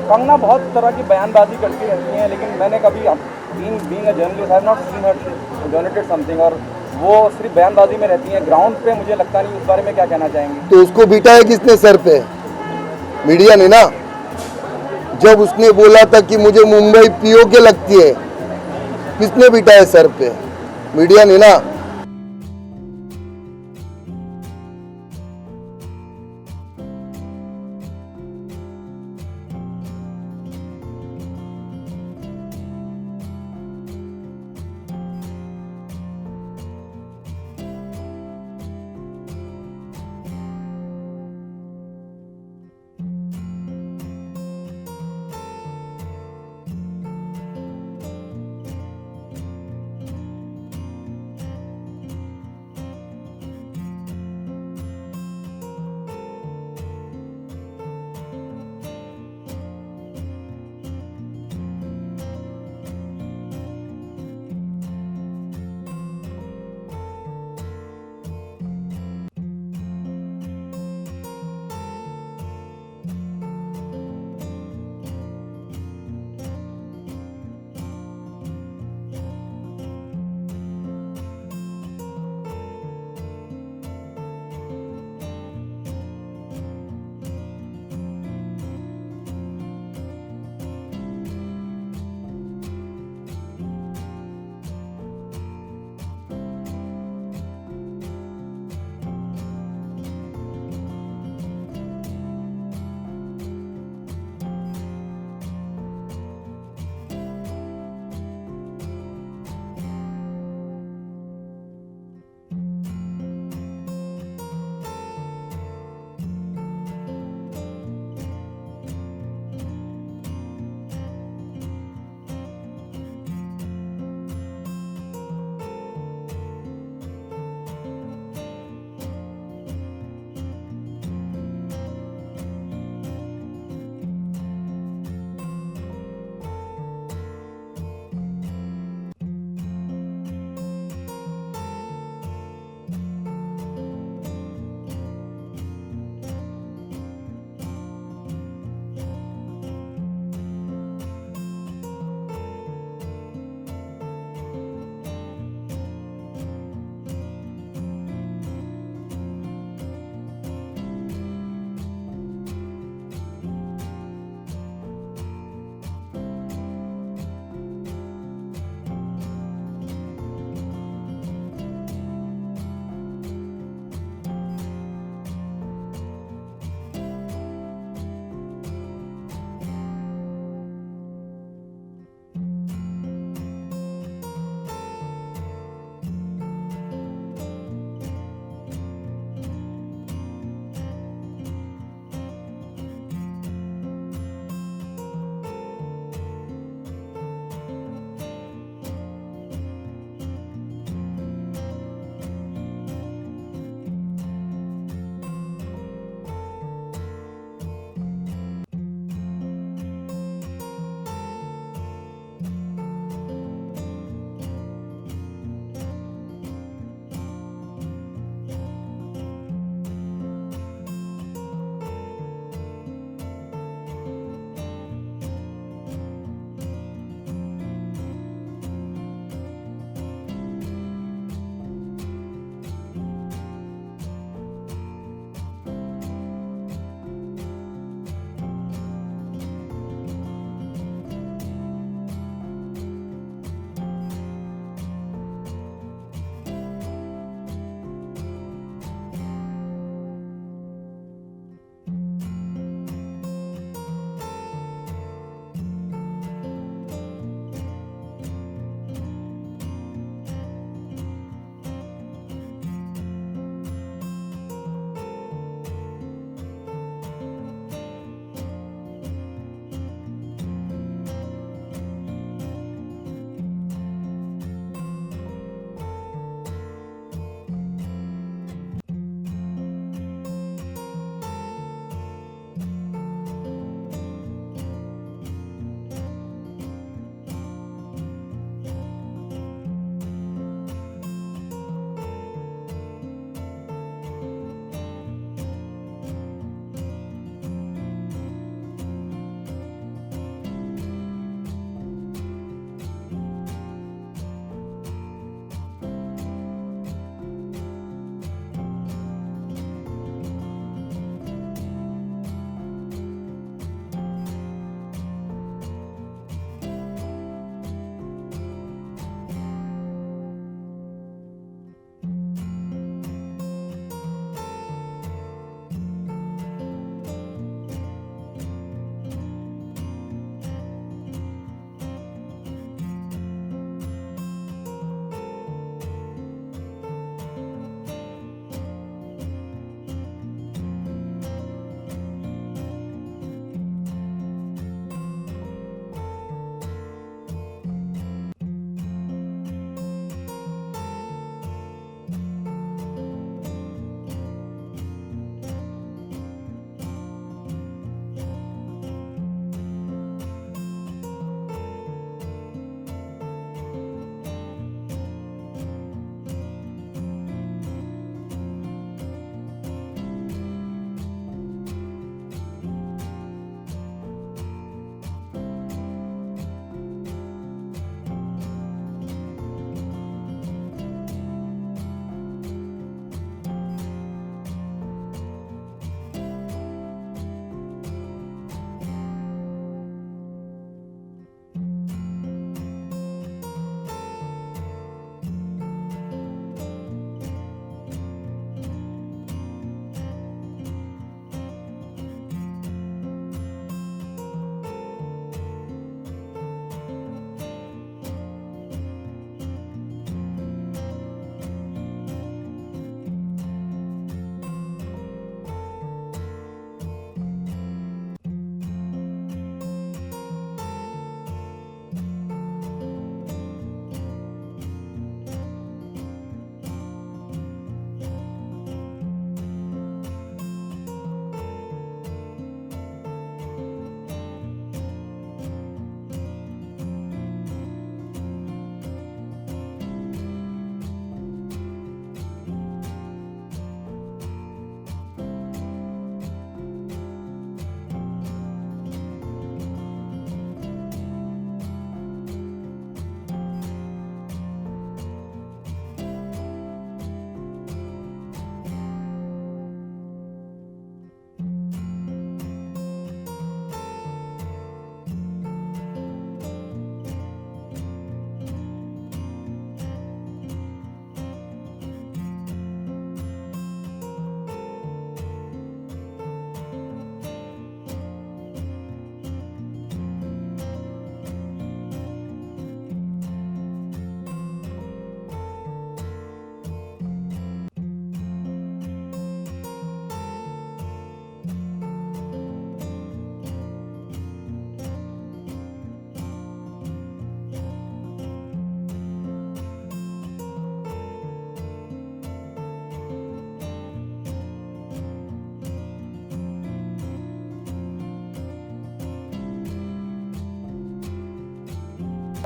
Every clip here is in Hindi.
कंगना बहुत तरह की बयानबाजी करती रहती हैं, लेकिन मैंने कभी being a journalist I have not seen her donated something, और वो सिर्फ बयानबाजी में रहती हैं। ग्राउंड पे मुझे लगता नहीं। उस बारे में क्या कहना चाहेंगे? तो उसको बिठाया किसने सर पे? मीडिया ने ना। जब उसने बोला था कि मुझे मुंबई पीओ के लगती है, किसने बिठाया सर पे? मीडिया ने ना।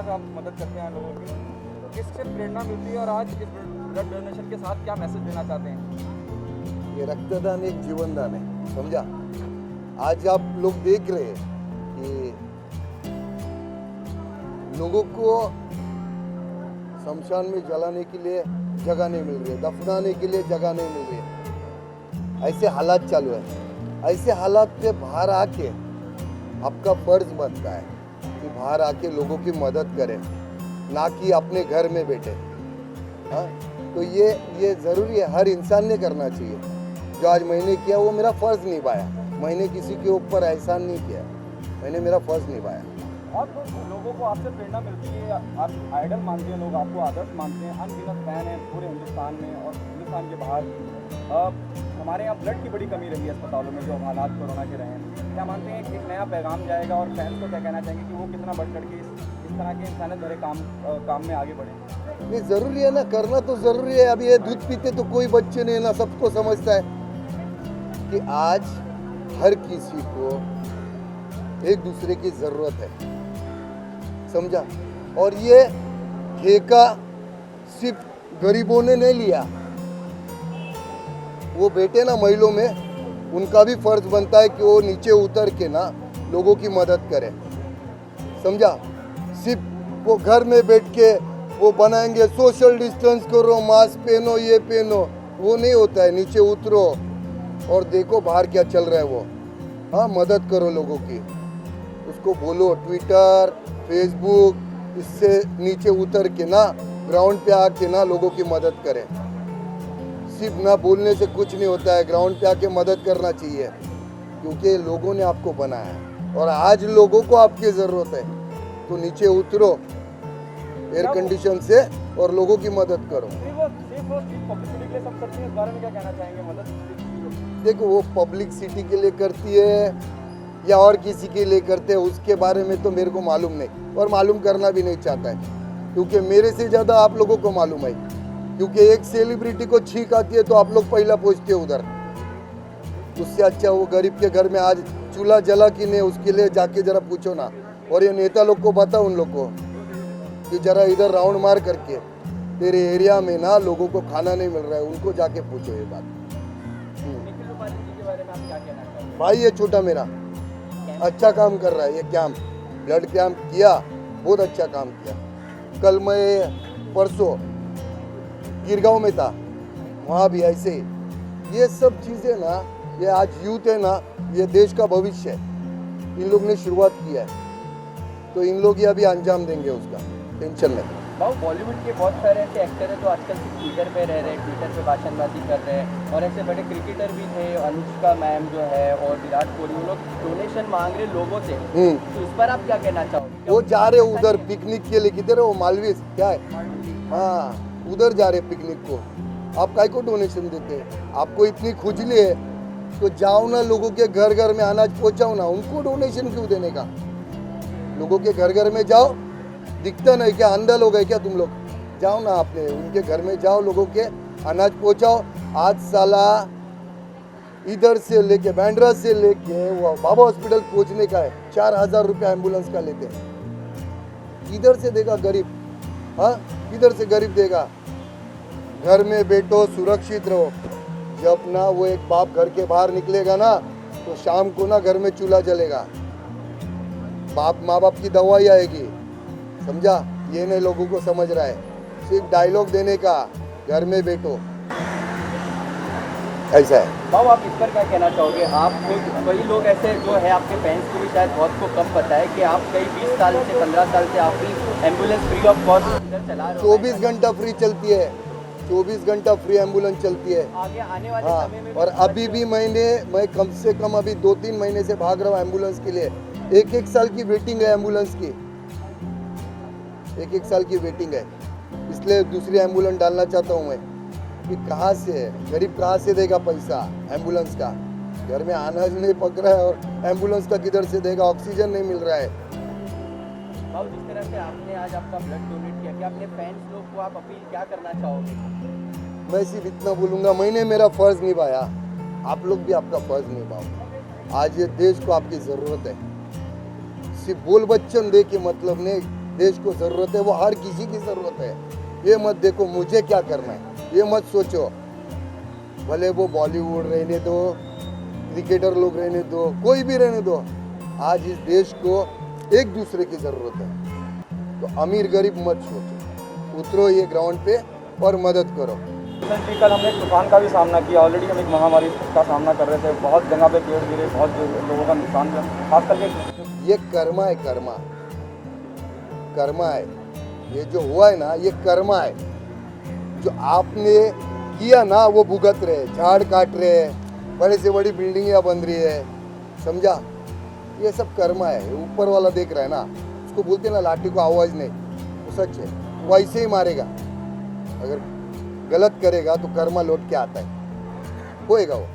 से आप मदद करते हैं लोगों की, तो किससे प्रेरणा मिलती है और आज इस ब्लड डोनेशन के साथ क्या मैसेज देना चाहते हैं? ये रक्तदान एक जीवन दान है, समझा। आज आप लोग देख रहे हैं कि लोगों को शमशान में जलाने के लिए जगह नहीं मिल रही है, दफनाने के लिए जगह नहीं मिल रही है, ऐसे हालात चालू है। ऐसे हालात पे बाहर आके आपका फर्ज बनता है कि बाहर आके लोगों की मदद करें, ना कि अपने घर में बैठे। हाँ, तो ये ज़रूरी है, हर इंसान ने करना चाहिए। जो आज मैंने किया वो मेरा फ़र्ज़ निभाया, मैंने किसी के ऊपर एहसान नहीं किया, मैंने मेरा फ़र्ज़ निभाया। और तो लोगों को आपसे प्रेरणा मिलती है, आप आइडल मानते हैं, लोग आपको आदर्श मानते हैं, अनगिनत फैन हैं पूरे हिंदुस्तान में और हिंदुस्तान के बाहर। हमारे यहाँ ब्लड की बड़ी कमी रही है अस्पतालों में, जो हालात कोरोना के रहे हैं। क्या मानते हैं कि एक नया पैगाम जाएगा और फैंस को क्या कहना चाहेंगे कि वो कितना बढ़ चढ़ के इस तरह के इंसानियत भरे काम में आगे बढ़े? ये ज़रूरी है ना, करना तो ज़रूरी है। अभी ये दूध पीते तो कोई बच्चे नहीं ना, सबको समझता है कि आज हर किसी को एक दूसरे की ज़रूरत है, समझा। और ये ठेका सिर्फ गरीबों ने नहीं लिया, वो बेटे ना महिलाओं में, उनका भी फर्ज बनता है कि वो नीचे उतर के ना लोगों की मदद करें, समझा। सिर्फ वो घर में बैठ के वो बनाएंगे सोशल डिस्टेंस करो, मास्क पहनो, ये पहनो, वो नहीं होता है। नीचे उतरो और देखो बाहर क्या चल रहा है वो। हाँ, मदद करो लोगों की, उसको बोलो ट्विटर, फेसबुक, इससे नीचे उतर के ना ग्राउंड पे आके ना लोगों की मदद करें। सिर्फ ना बोलने से कुछ नहीं होता है, ग्राउंड पे आके मदद करना चाहिए, क्योंकि लोगों ने आपको बनाया है और आज लोगों को आपकी ज़रूरत है। तो नीचे उतरो एयर कंडीशन से और लोगों की मदद करो। पब्लिसिटी के लिए सब करती है, इस बारे में क्या कहना चाहेंगे? मदद देखो, वो पब्लिसिटी के लिए करती है या और किसी के लिए करते हैं, उसके बारे में तो मेरे को मालूम नहीं और मालूम करना भी नहीं चाहता है, क्योंकि मेरे से ज़्यादा आप लोगों को मालूम है। क्योंकि एक सेलिब्रिटी को छींक आती है तो आप लोग पहला पहुंचते हो उधर। उससे अच्छा वो गरीब के घर में आज चूल्हा जला कि नहीं, उसके लिए जाके जरा पूछो ना। और ये नेता लोग को बताओ, उन लोग को कि जरा इधर राउंड मार करके तेरे एरिया में ना लोगों को खाना नहीं मिल रहा है, उनको जाके पूछो ये बात। भाई ये छोटा मेरा अच्छा काम कर रहा है, ये कैंप, ब्लड कैंप किया, बहुत अच्छा काम किया। कल मैं परसों गिरगांव में था, वहाँ भी ऐसे ही। ये सब चीज़ें ना, ये आज यूथ है ना, ये देश का भविष्य है। इन लोग ने शुरुआत किया है तो इन लोग ही अभी अंजाम देंगे उसका, टेंशन नहीं। भाव बॉलीवुड के बहुत सारे ऐसे एक्टर हैं जो आजकल सिर्फ ट्विटर पे रह रहे हैं, ट्विटर पे भाषणबाजी कर रहे हैं, और ऐसे बड़े क्रिकेटर भी थे, अनुष्का मैम जो है और विराट कोहली, वो लोग डोनेशन मांग रहे लोगों से। तो इस पर आप क्या कहना चाहोगे? वो जा रहे उधर पिकनिक के लिए, किधर है वो, मालवीज क्या है, हाँ उधर जा रहे पिकनिक को। आप काय को डोनेशन देते? आपको इतनी खुजली है तो जाओ ना, लोगों के घर घर में अनाज पहुंचाओ ना, उनको डोनेशन क्यों देने का? लोगों के घर घर में जाओ, दिखता नहीं क्या, अंधा लोग है क्या तुम लोग? जाओ ना, आपने उनके घर में जाओ, लोगों के अनाज पहुंचाओ। आज साला इधर से लेके बैंड्रा से लेके वो बाबा हॉस्पिटल पहुंचने का है, 4000 रुपया एम्बुलेंस का लेते हैं। इधर से देगा गरीब, हाँ इधर से गरीब देगा। घर में बैठो, सुरक्षित रहो। जब ना वो एक बाप घर के बाहर निकलेगा ना, तो शाम को ना घर में चूल्हा जलेगा, माँ बाप की दवाई आएगी, समझा। ये नहीं लोगों को समझ रहा है, सिर्फ डायलॉग देने का, घर में बैठो, ऐसा है। भाव आप इस पर क्या कहना चाहोगे? आप कई लोग ऐसे जो है, आपके फैंस को भी शायद बहुत को कम पता है कि आप कई 20 साल से 15 साल से आपकी एम्बुलेंस फ्री ऑफ कॉस्ट इधर चला रहे हो। 24 घंटा फ्री चलती है, 24 घंटा फ्री एम्बुलेंस चलती है। आगे आने वाले हाँ, समय में और अभी भी मैं कम से कम अभी 2-3 महीने से भाग रहा हूँ एम्बुलेंस के लिए। एक साल की वेटिंग है एम्बुलेंस की, एक साल की वेटिंग है। इसलिए दूसरी एम्बुलेंस डालना चाहता हूँ मैं, कि कहाँ से गरीब कहाँ से देगा पैसा एम्बुलेंस का? घर में अनाज नहीं पक रहा है और एम्बुलेंस का किधर से देगा? ऑक्सीजन नहीं मिल रहा है। भाव जिस तरह से आपने आज आपका ब्लड डोनेट किया, क्या अपने फैंस लोग को आप अपील क्या करना चाहोगे? मैं सिर्फ इतना बोलूँगा, मैंने मेरा फर्ज निभाया, आप लोग भी आपका फर्ज निभाओ। आज ये देश को आपकी ज़रूरत है। सिर्फ बोल बच्चन दे के मतलब नहीं, देश को ज़रूरत है, वो हर किसी की ज़रूरत है। ये मत देखो मुझे क्या करना है, ये मत सोचो। भले वो बॉलीवुड रहने दो, क्रिकेटर लोग रहने दो, कोई भी रहने दो, आज इस देश को एक दूसरे की ज़रूरत है। तो अमीर गरीब मत सोचो, उतरो ये ग्राउंड पे और मदद करो। जी, कल हमने एक तूफान का भी सामना किया। ऑलरेडी हम एक महामारी का सामना कर रहे थे, बहुत जगह पे पेड़ गिरे, बहुत लोगों का नुकसान हुआ, खास करके ये कर्मा है, कर्मा कर्मा है। ये जो हुआ है ना, ये कर्मा है। जो आपने किया ना वो भुगत रहे, झाड़ काट रहे, बड़े से बड़ी बिल्डिंगें बन रही है, समझा? ये सब कर्मा है। ऊपर वाला देख रहा है ना, उसको बोलते हैं ना लाठी को आवाज नहीं, वो सच है। वो ऐसे ही मारेगा, अगर गलत करेगा तो कर्मा लौट के आता है, होएगा वो।